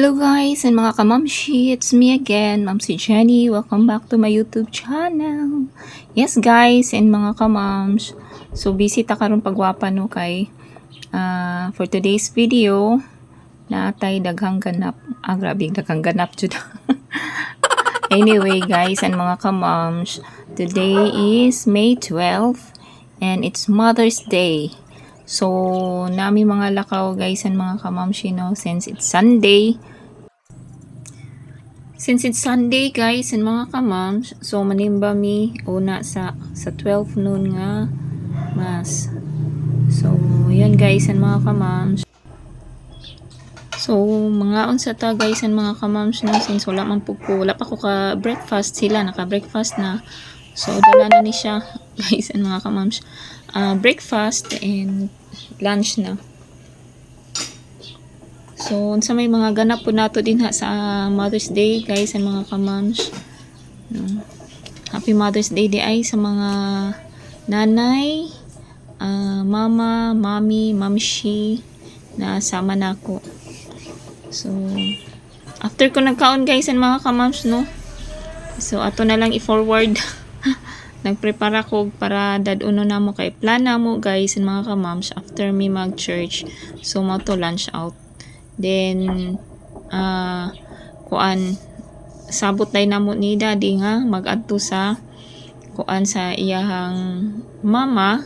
Hello guys and mga kamamshi, it's me again, Ma'am si Jenny. Welcome back to my YouTube channel. Yes guys and mga kamams, so busy ta karon pagwapa no kay for today's video natay daghang ganap. Grabe daghang ganap jud. Anyway guys and mga kamams, today is May 12 and it's Mother's Day. So, nami mga lakaw guys and mga kamamshi no, since it's Sunday. Since it's Sunday guys and mga kamams, so manimba mi una sa 12 noon nga mas. So, yan guys and mga kamams. So, mga unsa ta guys and mga kamams no, since wala pa ko ka breakfast, sila naka-breakfast na. So, dala na ni siya guys and mga kamams. Breakfast and lunch na. So, sa may mga ganap po nato din ha sa Mother's Day guys and mga kamams. Happy Mother's Day di ay sa mga nanay, mama, mami, mamshi na sama nako. So, after ko nagkaon guys and mga kamams no. So, ato na lang i-forward. Nagprepara ko para daduno na mo kay plana mo guys and mga kamams after me mag-church. So, mo to lunch out. Then, kuan, sabot day na mo ni daddy nga mag-adto sa kuan sa iyahang mama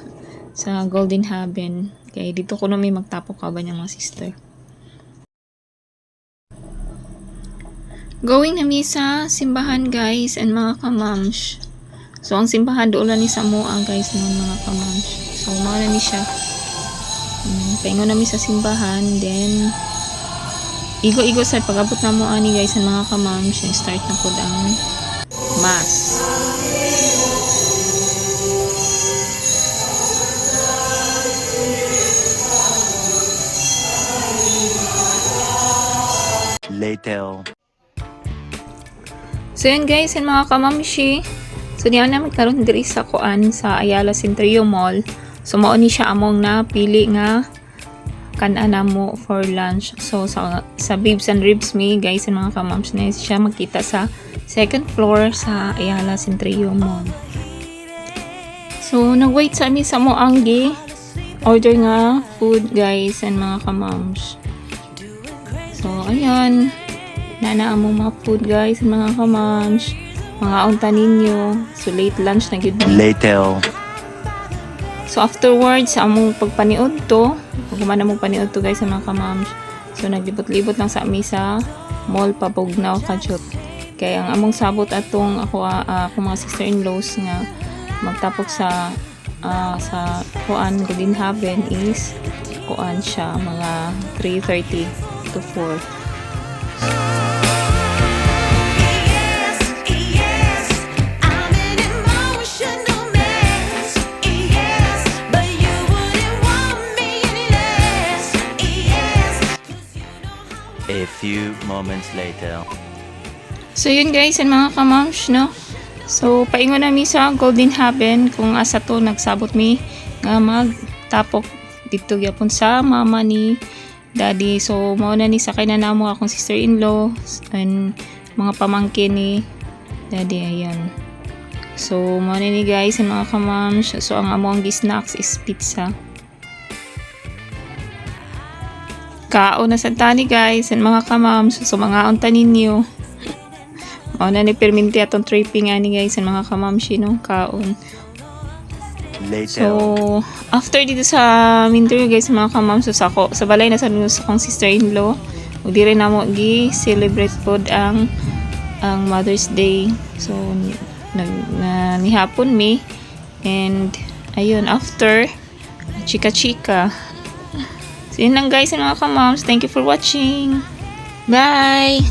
sa Golden Haven. Kay dito ko na may magtapok ka ba niya mga sister. Going na mi sa simbahan guys and mga kamams. So, ang simbahan doon lang ni Samoa guys noon mga kamams. So, mga na ni siya. Paingon na mi sa simbahan. Then, igo-igo sa pag-abot na mo ani guys ang mga kamams. Start na po ang mass. Later. So, yun guys and mga kamamshi. So, diyan na magkaroon diri sa kuan sa Ayala Centrio Mall. So, mao ni siya among na pili nga kanana mo for lunch. So, sa Bibs and Ribs me guys and mga kamams na siya magkita sa second floor sa Ayala Centrio Mall. So, nag-wait sa amin sa moanggi. Order nga food guys and mga kamams. So, ayan. Nana among mga food guys and mga kamams. Mga unta ninyo. So, late lunch na gid. Later. So, afterwards, among pagpaniod to, pag kumana mong paniod to guys sa mga kamams. So, naglibot-libot lang sa amin sa mall Pabugnaw, Kajut. Kaya ang among sabot atong ako mga sister-in-laws nga magtapok sa kuan Golden Haven is kuan siya mga 3:30 to 4. A few moments later. So yun guys and mga kamams no. So paingon na mi sa Golden Haven kung asa to nagsabot mi nga magtapok dito gyapon sa mama ni daddy. So mao na ni sakay na namo akong sister-in-law and mga pamangkin ni daddy ayan. So mao na ni guys and mga kamams. So ang among snacks is pizza. Kaon na sa tani guys and mga kamams. So mga unta ninyo. Mao na ni perminti atong tripping ani guys and mga kamamshi no kaon. Later. So after dito sa interview guys mga kamams, so sa balay na sa akong sister-in-law. Ug dire na mo gi-celebrate pod ang Mother's Day. So nihapon mi and ayun after chika-chika. So, yun lang guys and mga kamams. Thank you for watching. Bye!